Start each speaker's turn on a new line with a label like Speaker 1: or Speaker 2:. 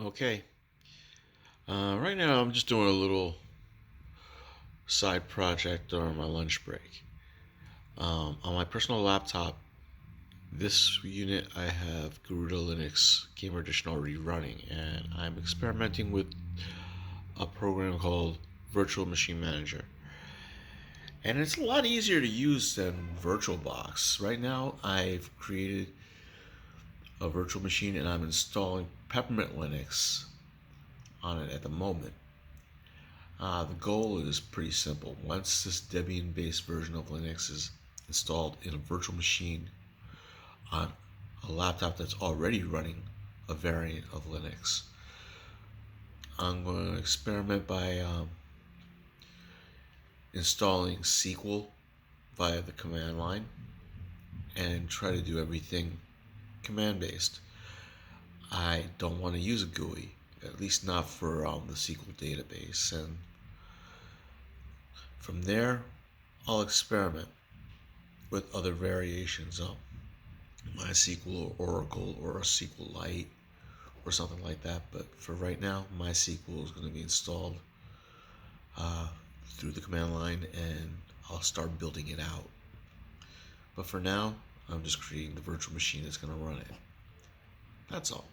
Speaker 1: Okay. Right now, I'm just doing a little side project during my lunch break. On my personal laptop, this unit I have Garuda Linux Gamer Edition already running, and I'm experimenting with a program called Virtual Machine Manager. And it's a lot easier to use than VirtualBox. Right now, I've created a virtual machine and I'm installing Peppermint Linux on it at the moment. The goal is pretty simple. Once this Debian-based version of Linux is installed in a virtual machine on a laptop that's already running a variant of Linux, I'm going to experiment by installing SQL via the command line and try to do everything command-based. I don't want to use a GUI, at least not for the SQL database, and from there, I'll experiment with other variations of MySQL or Oracle or a SQLite or something like that. But for right now, MySQL is going to be installed uh, through the command line and I'll start building it out. But for now, I'm just creating the virtual machine that's going to run it. That's all.